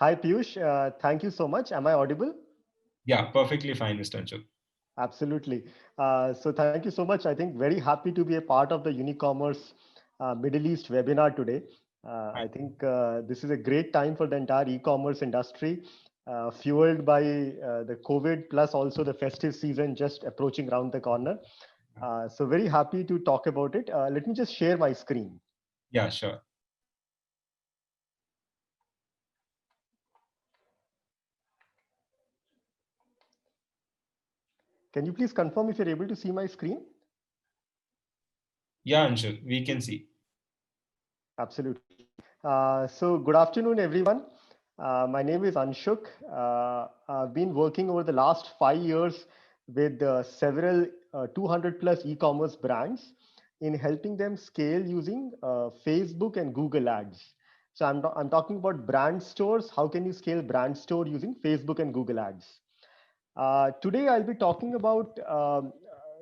Hi, Piyush. Thank you so much. Am I audible? Yeah, perfectly fine, Mr. Anshul. Absolutely. So thank you so much. I think very happy to be a part of the Unicommerce Middle East webinar today. I think this is a great time for the entire e-commerce industry, fueled by the COVID plus also the festive season just approaching around the corner. So very happy to talk about it. Let me just share my screen. Yeah, sure. Can you please confirm if you're able to see my screen? Yeah, Anshul, we can see. Absolutely. So good afternoon, everyone. My name is Anshuk. I've been working over the last 5 years with several 200 plus e-commerce brands in helping them scale using Facebook and Google ads. So I'm talking about brand stores. How can you scale brand store using Facebook and Google ads? Today, I'll be talking about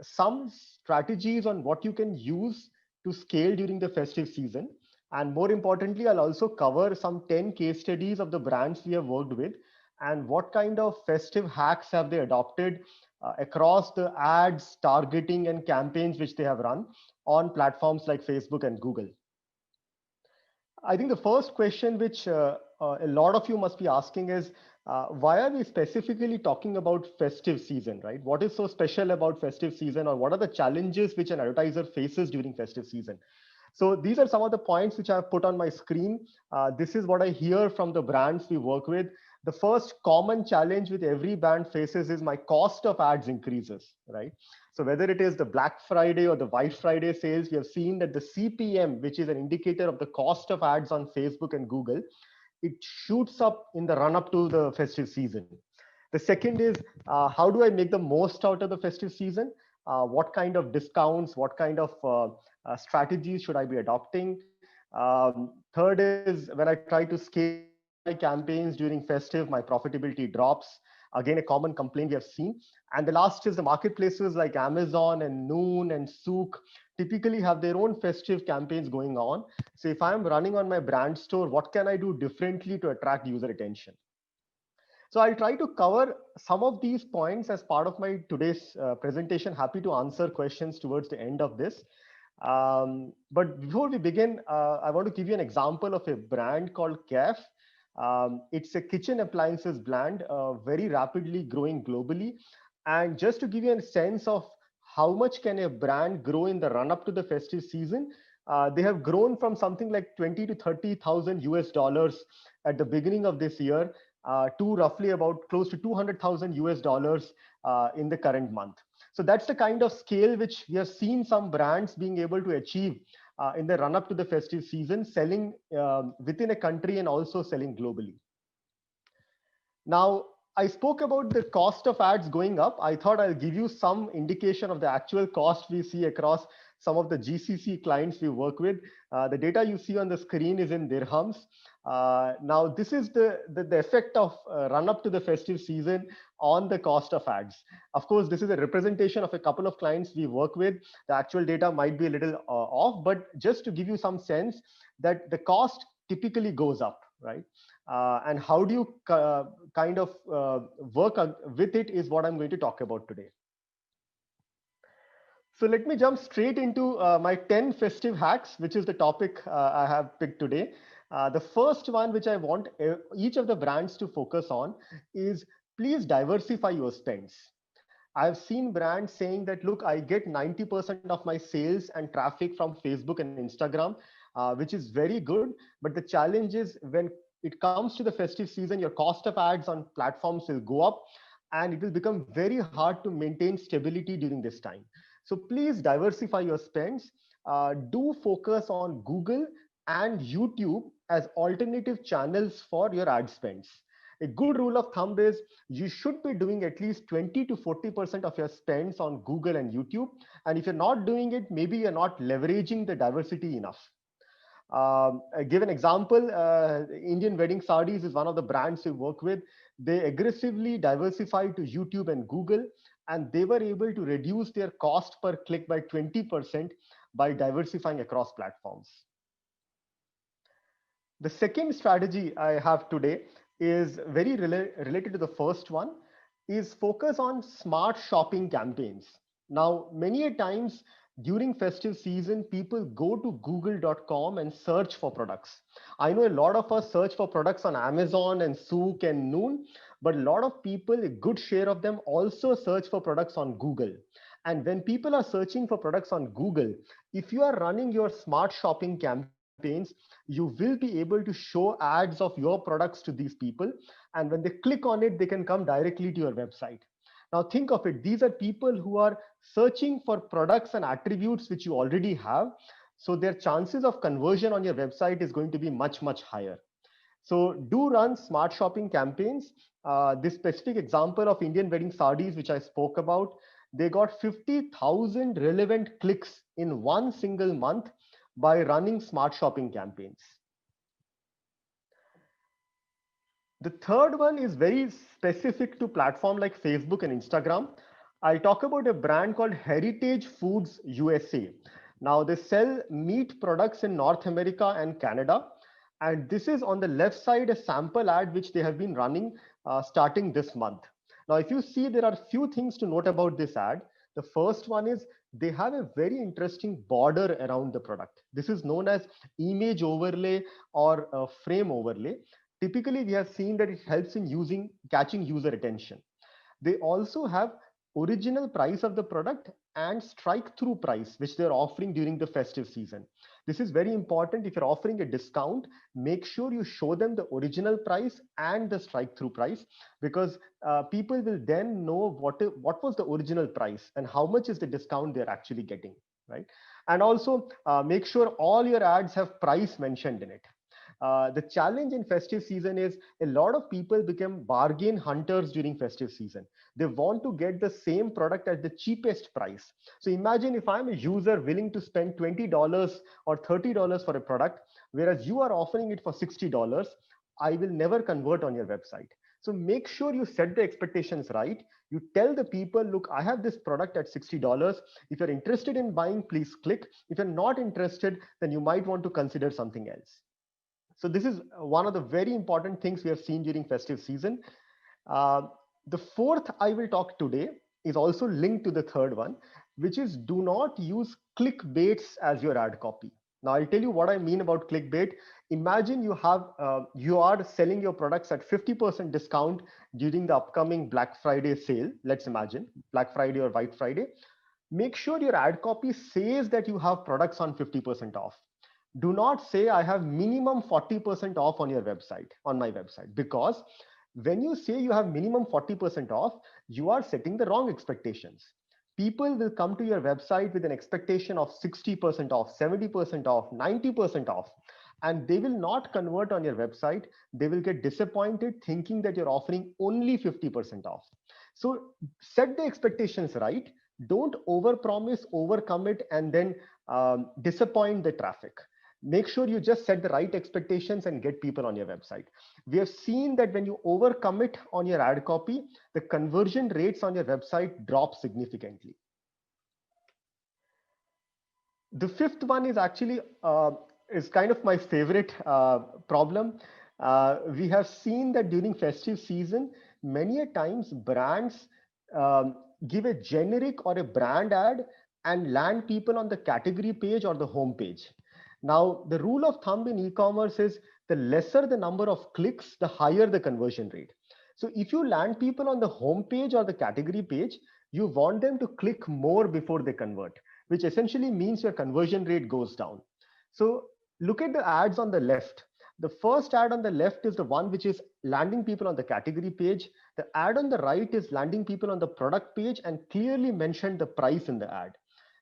some strategies on what you can use to scale during the festive season. And more importantly, I'll also cover some 10 case studies of the brands we have worked with and what kind of festive hacks have they adopted across the ads, targeting, and campaigns which they have run on platforms like Facebook and Google. I think the first question which a lot of you must be asking is why are we specifically talking about festive season, right? What is so special about festive season, or what are the challenges which an advertiser faces during festive season? So these are some of the points which I've put on my screen. This is what I hear from the brands we work with. The first common challenge with every brand faces is my cost of ads increases, right? So whether it is the Black Friday or the White Friday sales, we have seen that the CPM, which is an indicator of the cost of ads on Facebook and Google, it shoots up in the run up to the festive season. The second is how do I make the most out of the festive season? What kind of discounts, what kind of strategies should I be adopting? Third is when I try to scale my campaigns during festive, my profitability drops. Again, a common complaint we have seen. And the last is the marketplaces like Amazon and Noon and Souk typically have their own festive campaigns going on. So if I'm running on my brand store, what can I do differently to attract user attention? So I'll try to cover some of these points as part of my today's presentation. Happy to answer questions towards the end of this. But before we begin, I want to give you an example of a brand called KEF. It's a kitchen appliances brand, very rapidly growing globally. And just to give you a sense of how much can a brand grow in the run up to the festive season, they have grown from something like 20 to 30,000 US dollars at the beginning of this year to roughly about close to 200,000 US dollars in the current month. So that's the kind of scale which we have seen some brands being able to achieve in the run up to the festive season, selling within a country and also selling globally. Now, I spoke about the cost of ads going up. I thought I'll give you some indication of the actual cost we see across some of the GCC clients we work with. The data you see on the screen is in dirhams. Now, this is the effect of run up to the festive season on the cost of ads. Of course, this is a representation of a couple of clients we work with. The actual data might be a little off, but just to give you some sense that the cost typically goes up, right? And how do you kind of work with it is what I'm going to talk about today. So let me jump straight into my 10 festive hacks, which is the topic I have picked today. The first one, which I want each of the brands to focus on, is please diversify your spends. I've seen brands saying that, look, I get 90% of my sales and traffic from Facebook and Instagram, which is very good. But the challenge is when it comes to the festive season, your cost of ads on platforms will go up and it will become very hard to maintain stability during this time. So please diversify your spends. Do focus on Google and YouTube as alternative channels for your ad spends. A good rule of thumb is you should be doing at least 20 to 40% of your spends on Google and YouTube. And if you're not doing it, maybe you're not leveraging the diversity enough. I give an example. Indian Wedding Sarees is one of the brands we work with. They aggressively diversified to YouTube and Google, and they were able to reduce their cost per click by 20% by diversifying across platforms. The second strategy I have today is very related to the first one, is focus on smart shopping campaigns. Now, many a times during festive season, people go to google.com and search for products. I know a lot of us search for products on Amazon and Souk and Noon, but a lot of people, a good share of them also search for products on Google. And when people are searching for products on Google, if you are running your smart shopping campaigns, you will be able to show ads of your products to these people. And when they click on it, they can come directly to your website. Now think of it. These are people who are searching for products and attributes which you already have. So their chances of conversion on your website is going to be much, much higher. So do run smart shopping campaigns. This specific example of Indian wedding sarees, which I spoke about, they got 50,000 relevant clicks in one single month by running smart shopping campaigns. The third one is very specific to platform like Facebook and Instagram. I'll talk about a brand called Heritage Foods USA. Now they sell meat products in North America and Canada. And this is on the left side, a sample ad which they have been running starting this month. Now, if you see, there are few things to note about this ad. The first one is they have a very interesting border around the product. This is known as image overlay or frame overlay. Typically, we have seen that it helps in catching user attention. They also have original price of the product and strike through price, which they're offering during the festive season. This is very important. If you're offering a discount, make sure you show them the original price and the strike through price, because people will then know what was the original price and how much is the discount they're actually getting, right? And also make sure all your ads have price mentioned in it. The challenge in festive season is a lot of people become bargain hunters during festive season. They want to get the same product at the cheapest price. So imagine if I'm a user willing to spend $20 or $30 for a product, whereas you are offering it for $60, I will never convert on your website. So make sure you set the expectations right. You tell the people, look, I have this product at $60. If you're interested in buying, please click. If you're not interested, then you might want to consider something else. So this is one of the very important things we have seen during festive season. Uh, the fourth I will talk today is also linked to the third one, which is do not use clickbaits as your ad copy. Now I'll tell you what I mean about clickbait. Imagine you are selling your products at 50% discount during the upcoming Black Friday sale. Let's imagine Black Friday or White Friday. Make sure your ad copy says that you have products on 50% off. Do not say I have minimum 40% off on your website, on my website, because when you say you have minimum 40% off, you are setting the wrong expectations. People will come to your website with an expectation of 60% off, 70% off, 90% off, and they will not convert on your website. They will get disappointed thinking that you're offering only 50% off. So set the expectations right. Don't overpromise, overcommit, and then disappoint the traffic. Make sure you just set the right expectations and get people on your website. We have seen that when you overcommit on your ad copy, the conversion rates on your website drop significantly. The fifth one is actually is kind of my favorite problem. We have seen that during festive season, many a times brands give a generic or a brand ad and land people on the category page or the home page. Now, the rule of thumb in e-commerce is the lesser the number of clicks, the higher the conversion rate. So if you land people on the home page or the category page, you want them to click more before they convert, which essentially means your conversion rate goes down. So look at the ads on the left. The first ad on the left is the one which is landing people on the category page. The ad on the right is landing people on the product page and clearly mentioned the price in the ad.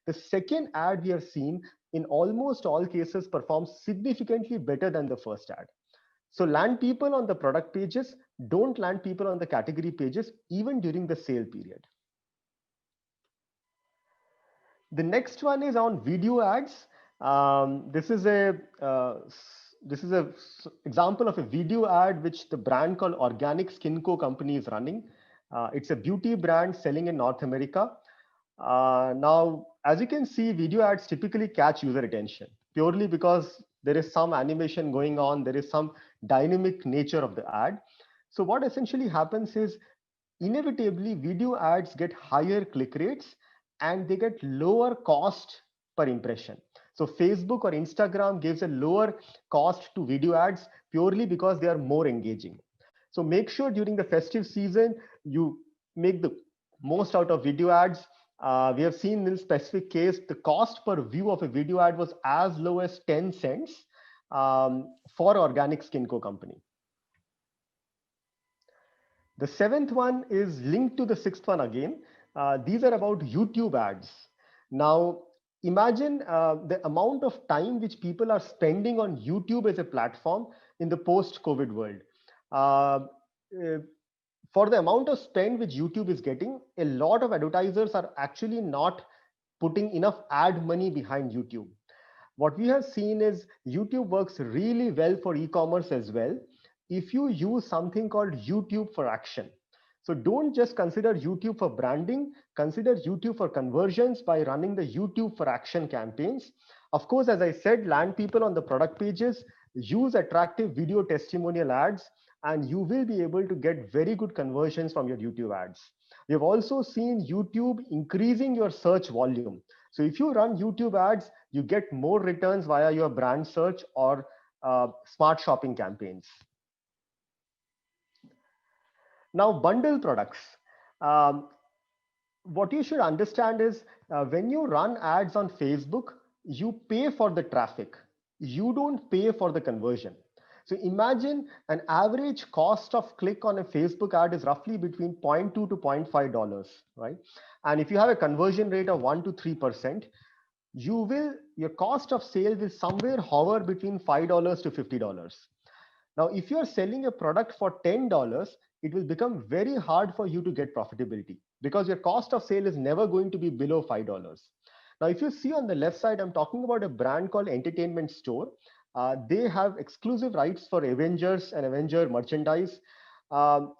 The second ad we have seen in almost all cases performs significantly better than the first ad. So land people on the product pages, don't land people on the category pages, even during the sale period. The next one is on video ads. This is a example of a video ad which the brand called Organic Skin Co company is running. It's a beauty brand selling in North America. Now, as you can see, video ads typically catch user attention purely because There is some animation going on. There is some dynamic nature of the ad. So what essentially happens is inevitably video ads get higher click rates and they get lower cost per impression. So Facebook or Instagram gives a lower cost to video ads purely because they are more engaging. So make sure during the festive season you make the most out of video ads. We have seen in this specific case the cost per view of a video ad was as low as 10 cents for Organic Skinco company. The seventh one is linked to the sixth one again. These are about YouTube ads. Now, imagine the amount of time which people are spending on YouTube as a platform in the post-COVID world. Uh, uh, for the amount of spend which YouTube is getting, a lot of advertisers are actually not putting enough ad money behind YouTube. What we have seen is YouTube works really well for e-commerce as well if you use something called YouTube for action. So don't just consider YouTube for branding, consider YouTube for conversions by running the YouTube for action campaigns. Of course, as I said, land people on the product pages, use attractive video testimonial ads, and you will be able to get very good conversions from your YouTube ads. We have also seen YouTube increasing your search volume. So if you run YouTube ads, you get more returns via your brand search or smart shopping campaigns. Now, bundle products. Um, what you should understand is when you run ads on Facebook, you pay for the traffic. You don't pay for the conversion. So imagine an average cost of click on a Facebook ad is roughly between 0.2 to $0.5, right? And if you have a conversion rate of 1 to 3%, your cost of sale will somewhere hover between $5 to $50. Now, if you're selling a product for $10, it will become very hard for you to get profitability because your cost of sale is never going to be below $5. Now, if you see on the left side, I'm talking about a brand called Entertainment Store. They have exclusive rights for Avengers and Avenger merchandise. Um,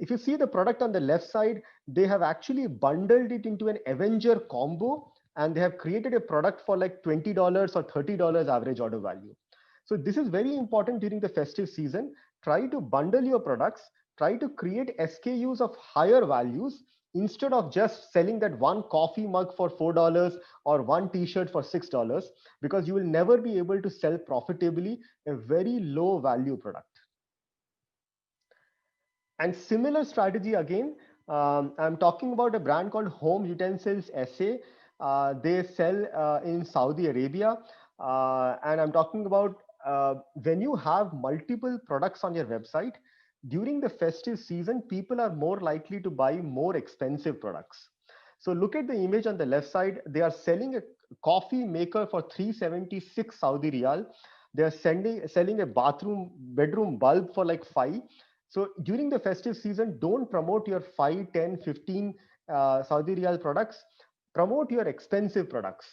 if you see the product on the left side, they have actually bundled it into an Avenger combo and they have created a product for like $20 or $30 average order value. So this is very important during the festive season. Try to bundle your products, try to create SKUs of higher values instead of just selling that one coffee mug for $4 or one t-shirt for $6, because you will never be able to sell profitably a very low value product. And similar strategy again, I'm talking about a brand called Home Utensils SA. They sell in Saudi Arabia. And I'm talking about when you have multiple products on your website, during the festive season, people are more likely to buy more expensive products. So look at the image on the left side. They are selling a coffee maker for 376 Saudi Riyal. They are selling a bedroom bulb for like 5. So during the festive season, don't promote your 5, 10, 15 Saudi Riyal products. Promote your expensive products.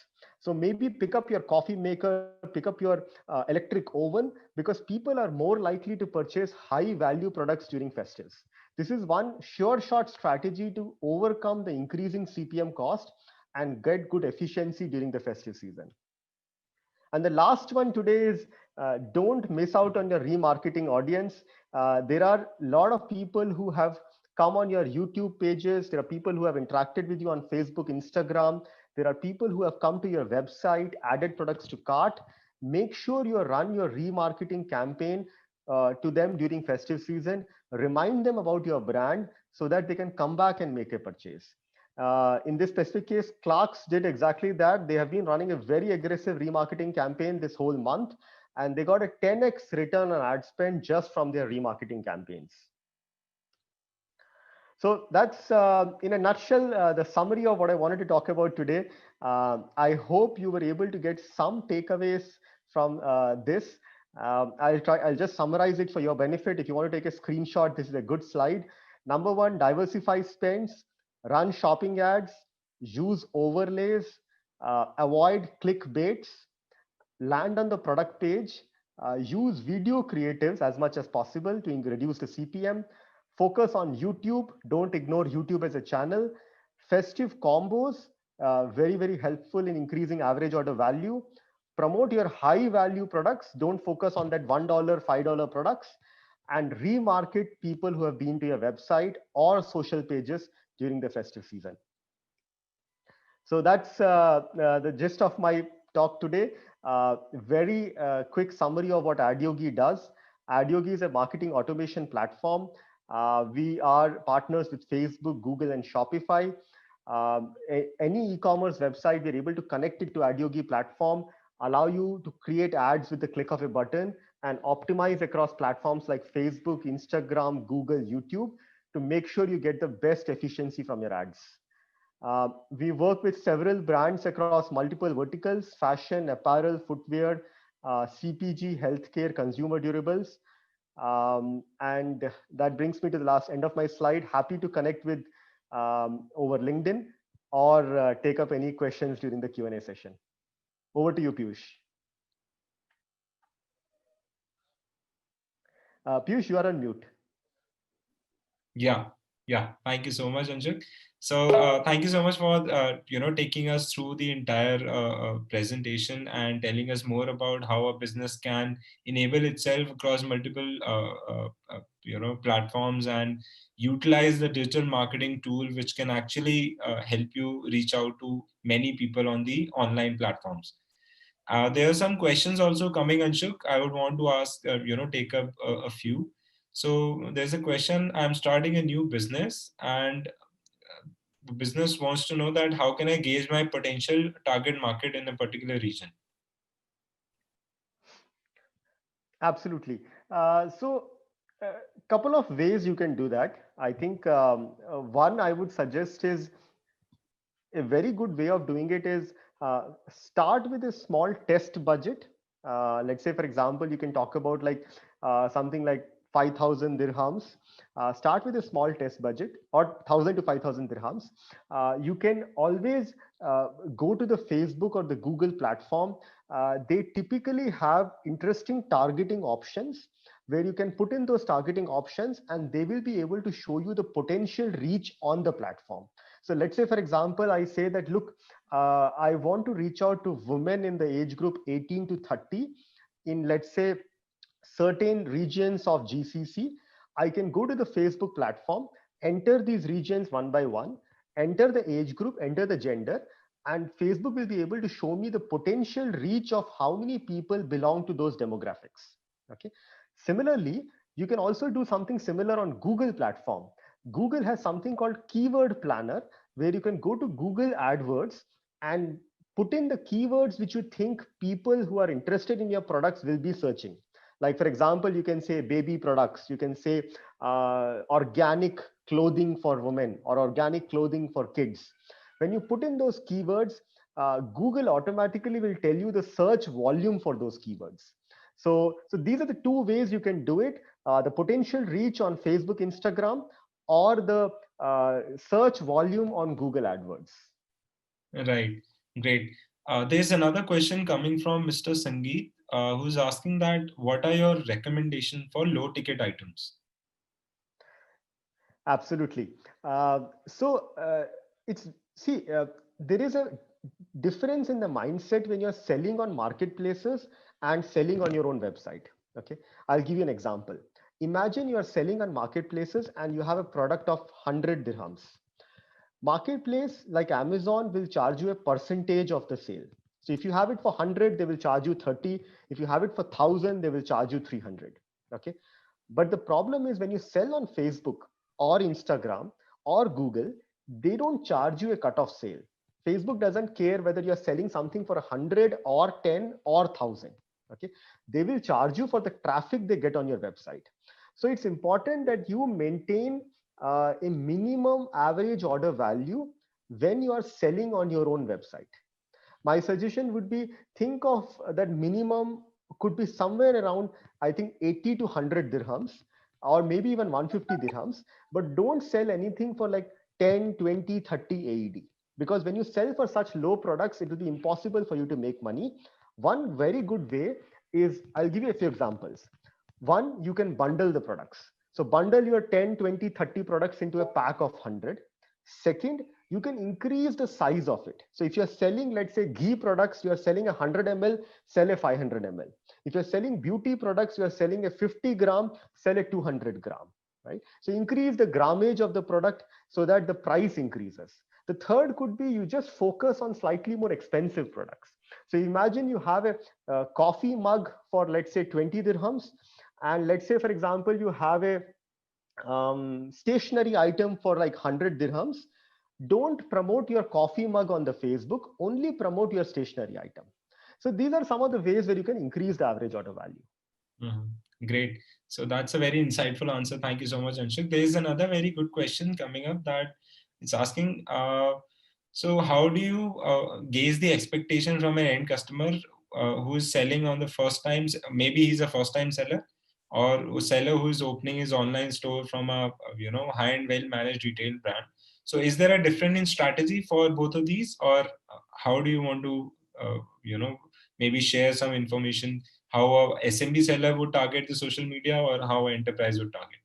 So maybe pick up your coffee maker, pick up your electric oven, because people are more likely to purchase high value products during festives. This is one sure shot strategy to overcome the increasing CPM cost and get good efficiency during the festive season. And the last one today is don't miss out on your remarketing audience. There are a lot of people who have come on your YouTube pages. There are people who have interacted with you on Facebook, Instagram. There are people who have come to your website, added products to cart. Make sure you run your remarketing campaign to them during festive season. Remind them about your brand so that they can come back and make a purchase. In this specific case, Clarks did exactly that. They have been running a very aggressive remarketing campaign this whole month, and they got a 10x return on ad spend just from their remarketing campaigns. So that's, in a nutshell, the summary of what I wanted to talk about today. I hope you were able to get some takeaways from this. I'll just summarize it for your benefit. If you want to take a screenshot, this is a good slide. Number one, diversify spends, run shopping ads, use overlays, avoid clickbaits, land on the product page, use video creatives as much as possible to reduce the CPM, focus on YouTube, don't ignore YouTube as a channel, festive combos, very, very helpful in increasing average order value, promote your high value products. Don't focus on that $1, $5 products, and remarket people who have been to your website or social pages during the festive season. So that's the gist of my talk today. Very quick summary of what Adyogi does. Adyogi is a marketing automation platform. We are partners with Facebook, Google, and Shopify. Any e-commerce website, we're able to connect it to Adyogi platform, allow you to create ads with the click of a button, and optimize across platforms like Facebook, Instagram, Google, YouTube to make sure you get the best efficiency from your ads. We work with several brands across multiple verticals: fashion, apparel, footwear, CPG, healthcare, consumer durables. And that brings me to the last end of my slide. Happy to connect with over LinkedIn or take up any questions during the Q&A session. Over to you, Piyush. Piyush, you are on mute. Yeah. Thank you so much, Anshuk. So thank you so much for taking us through the entire presentation and telling us more about how a business can enable itself across multiple platforms and utilize the digital marketing tool, which can actually help you reach out to many people on the online platforms. There are some questions also coming, Anshuk. I would want to ask, take up a few. So there's a question: I'm starting a new business, and the business wants to know that how can I gauge my potential target market in a particular region? Absolutely. So a couple of ways you can do that. I think one I would suggest is a very good way of doing it is start with a small test budget. Let's say, for example, you can talk about like something like 5,000 dirhams. Start with a small test budget, or 1,000 to 5,000 dirhams. You can always go to the Facebook or the Google platform. They typically have interesting targeting options where you can put in those targeting options, and they will be able to show you the potential reach on the platform. So let's say, for example, I say that, look, I want to reach out to women in the age group 18 to 30 in, let's say, certain regions of GCC. I can go to the Facebook platform, enter these regions one by one, enter the age group, enter the gender, and Facebook will be able to show me the potential reach of how many people belong to those demographics. Okay. Similarly, you can also do something similar on Google platform. Google has something called Keyword Planner, where you can go to Google AdWords and put in the keywords which you think people who are interested in your products will be searching. Like, for example, you can say baby products, you can say organic clothing for women or organic clothing for kids. When you put in those keywords, Google automatically will tell you the search volume for those keywords. So these are the two ways you can do it: the potential reach on Facebook, Instagram, or the search volume on Google AdWords. Right. Great. There's another question coming from Mr. Sangeet, who's asking that what are your recommendations for low ticket items? Absolutely. It's see, there is a difference in the mindset when you're selling on marketplaces and selling on your own website. Okay, I'll give you an example. Imagine you are selling on marketplaces and you have a product of 100 dirhams. Marketplace like Amazon will charge you a percentage of the sale. So if you have it for 100, they will charge you 30. If you have it for 1,000, they will charge you 300. Okay. But the problem is when you sell on Facebook or Instagram or Google, they don't charge you a cut-off sale. Facebook doesn't care whether you're selling something for 100 or 10 or 1,000. Okay. They will charge you for the traffic they get on your website. So it's important that you maintain a minimum average order value when you are selling on your own website. My suggestion would be, think of that minimum could be somewhere around, I think, 80 to 100 dirhams, or maybe even 150 dirhams, but don't sell anything for like 10, 20, 30 AED. Because when you sell for such low products, it will be impossible for you to make money. One very good way is, I'll give you a few examples. One, you can bundle the products. So bundle your 10, 20, 30 products into a pack of 100. Second, you can increase the size of it. So if you're selling, let's say, ghee products, you're selling 100 ml, sell a 500 ml. If you're selling beauty products, you're selling a 50 gram, sell a 200 gram, right? So increase the grammage of the product so that the price increases. The third could be you just focus on slightly more expensive products. So imagine you have a coffee mug for, let's say, 20 dirhams. And let's say, for example, you have a stationary item for like 100 dirhams. Don't promote your coffee mug on the Facebook, only promote your stationary item. So these are some of the ways where you can increase the average order value. Great. So that's a very insightful answer. Thank you so much, Anshul. There is another very good question coming up that it's asking, so how do you gauge the expectation from an end customer who is selling on the first time? Maybe he's a first time seller, or a seller who is opening his online store from a high-end, well-managed retail brand. So is there a difference in strategy for both of these, or how do you want to maybe share some information how a SMB seller would target the social media or how an enterprise would target?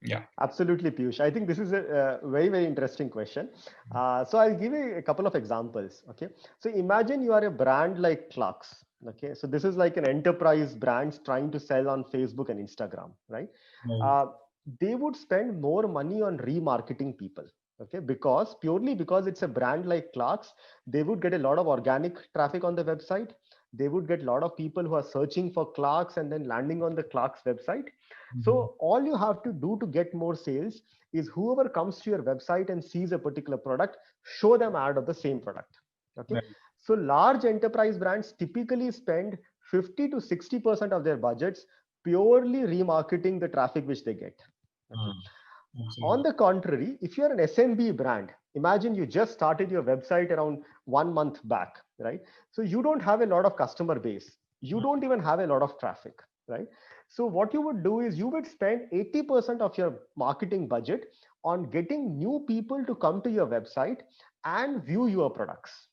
Yeah. Absolutely, Piyush. I think this is a very, very interesting question. So I'll give you a couple of examples. Okay. So imagine you are a brand like Clarks. Okay. So this is like an enterprise brand trying to sell on Facebook and Instagram, right? They would spend more money on remarketing people. Okay. Purely because it's a brand like Clarks, they would get a lot of organic traffic on the website. They would get a lot of people who are searching for Clarks and then landing on the Clarks website. So all you have to do to get more sales is whoever comes to your website and sees a particular product, show them ad of the same product. Okay. Right. So large enterprise brands typically spend 50 to 60% of their budgets purely remarketing the traffic which they get. Okay. On the contrary, if you're an SMB brand, imagine you just started your website around 1 month back, right? So you don't have a lot of customer base. You don't even have a lot of traffic, right? So what you would do is you would spend 80% of your marketing budget on getting new people to come to your website and view your products.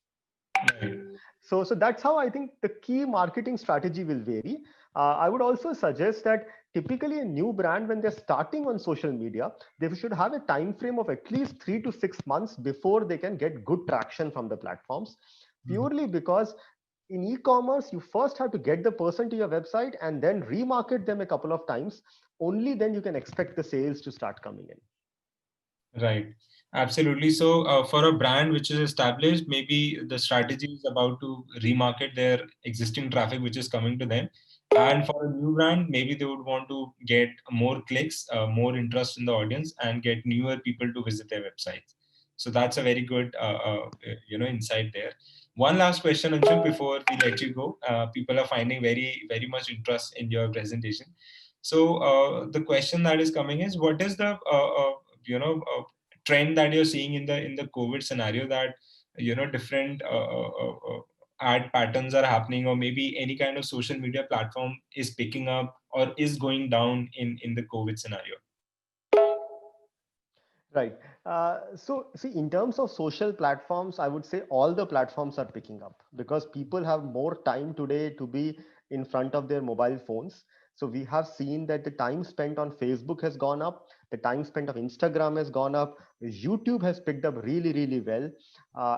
So that's how I think the key marketing strategy will vary. I would also suggest that typically a new brand, when they're starting on social media, they should have a time frame of at least 3 to 6 months before they can get good traction from the platforms, purely because in e-commerce, you first have to get the person to your website and then remarket them a couple of times. Only then you can expect the sales to start coming in. Right. Absolutely. So for a brand which is established, maybe the strategy is about to remarket their existing traffic, which is coming to them. And for a new brand, maybe they would want to get more clicks, more interest in the audience, and get newer people to visit their websites. So that's a very good, insight there. One last question, Anshul, before we let you go. People are finding very, very much interest in your presentation. So the question that is coming is, what is the trend that you're seeing in the COVID scenario, that different ad patterns are happening, or maybe any kind of social media platform is picking up or is going down in the COVID scenario? Right. So see, in terms of social platforms, I would say all the platforms are picking up because people have more time today to be in front of their mobile phones. So we have seen that the time spent on Facebook has gone up, the time spent on Instagram has gone up, YouTube has picked up really, really well,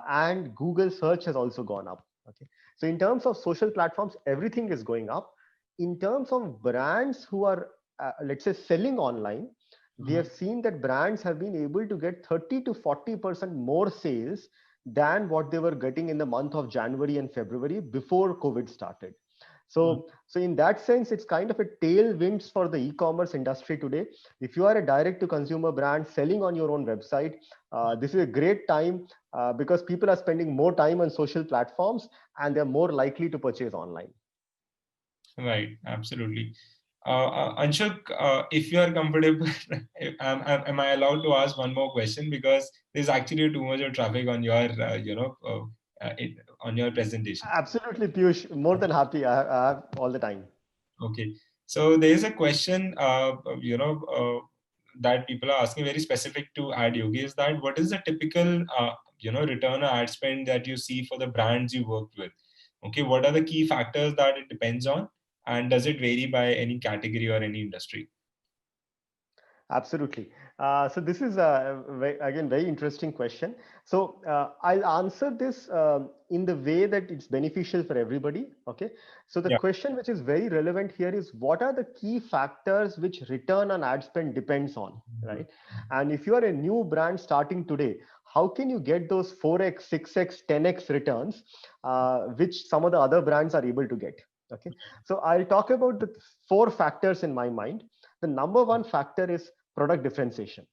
and Google search has also gone up. Okay. So in terms of social platforms, everything is going up. In terms of brands who are, let's say, selling online, we have seen that brands have been able to get 30 to 40% more sales than what they were getting in the month of January and February before COVID started. So in that sense, it's kind of a tailwinds for the e-commerce industry today. If you are a direct to consumer brand selling on your own website, this is a great time because people are spending more time on social platforms and they're more likely to purchase online. Right, absolutely. Anshuk, if you are comfortable, am I allowed to ask one more question? Because there's actually too much of traffic on your, on your presentation. Absolutely, Piyush. More than happy. I have all the time. Okay. So there is a question, that people are asking, very specific to Ad Yogi, is that what is the typical, return on ad spend that you see for the brands you worked with? Okay. What are the key factors that it depends on? And does it vary by any category or any industry? Absolutely. So this is again very interesting question. So I'll answer this in the way that it's beneficial for everybody. Okay. So the Yeah. question which is very relevant here is what are the key factors which return on ad spend depends on, right? And if you are a new brand starting today, how can you get those 4x, 6x, 10x returns, which some of the other brands are able to get? Okay. So I'll talk about the four factors in my mind. The number one factor is product differentiation.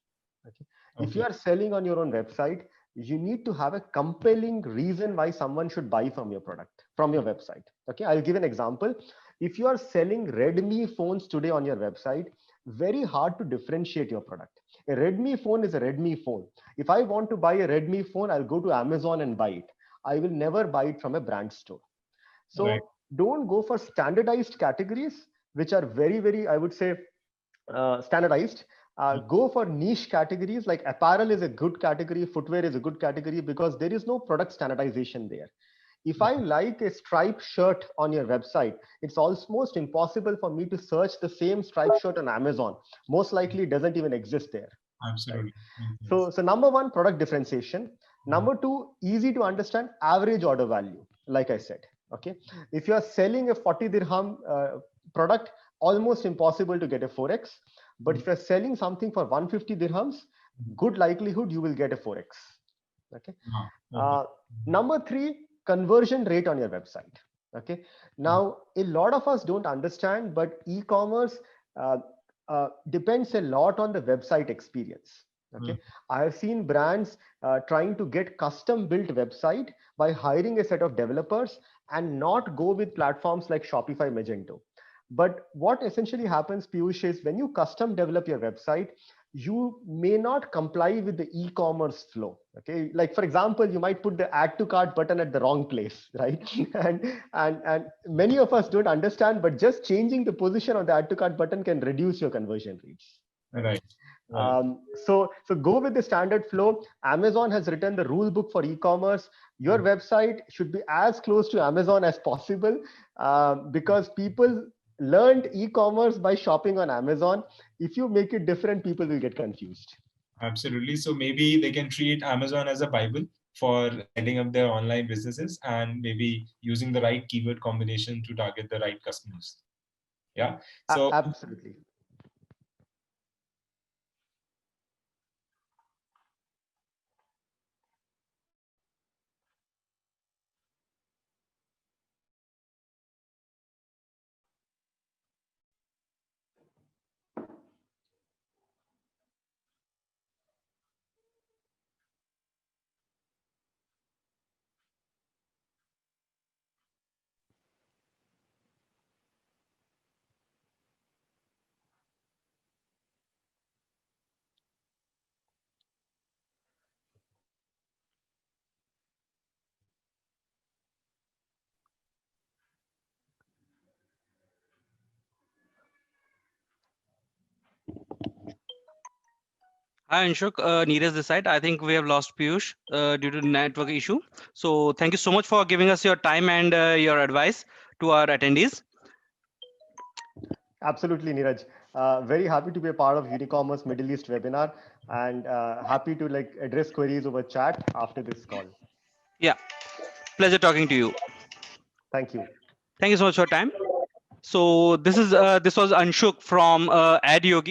Okay. If you Okay. are selling on your own website, you need to have a compelling reason why someone should buy from your product, from your website. Okay. I'll give an example. If you are selling Redmi phones today on your website, very hard to differentiate your product. A Redmi phone is a Redmi phone. If I want to buy a Redmi phone, I'll go to Amazon and buy it. I will never buy it from a brand store. Right. So don't go for standardized categories, which are very, very, I would say, standardized. Go for niche categories, like apparel is a good category, footwear is a good category, because there is no product standardization there. If I like a striped shirt on your website, it's almost impossible for me to search the same striped shirt on Amazon. Most likely it doesn't even exist there, right? Absolutely. So number one, product differentiation. Number two, easy to understand, average order value. Like I said, okay. If you are selling a 40 dirham product, almost impossible to get a 4x. But if you're selling something for 150 dirhams, good likelihood you will get a 4x. Okay. Number three, conversion rate on your website. Okay. Now, a lot of us don't understand, but e-commerce depends a lot on the website experience. Okay. I have seen brands trying to get custom built website by hiring a set of developers and not go with platforms like Shopify, Magento. But what essentially happens, Piyush, is when you custom develop your website, you may not comply with the e-commerce flow. Okay, like for example, you might put the add to cart button at the wrong place, right? And many of us don't understand, but just changing the position of the add to cart button can reduce your conversion rates. Right. Right. So go with the standard flow. Amazon has written the rule book for e-commerce. Your website should be as close to Amazon as possible, because people learned e-commerce by shopping on Amazon. If you make it different, people will get confused. Absolutely. So maybe they can treat Amazon as a Bible for setting up their online businesses and maybe using the right keyword combination to target the right customers. Yeah. So Absolutely. Hi Anshuk, Neeraj this side. I think we have lost Piyush due to network issue. So thank you so much for giving us your time and your advice to our attendees. Absolutely, Neeraj. Very happy to be a part of Unicommerce Middle East webinar, and happy to like address queries over chat after this call. Yeah, pleasure talking to you. Thank you. Thank you so much for your time. So this was Anshuk from AdYogi.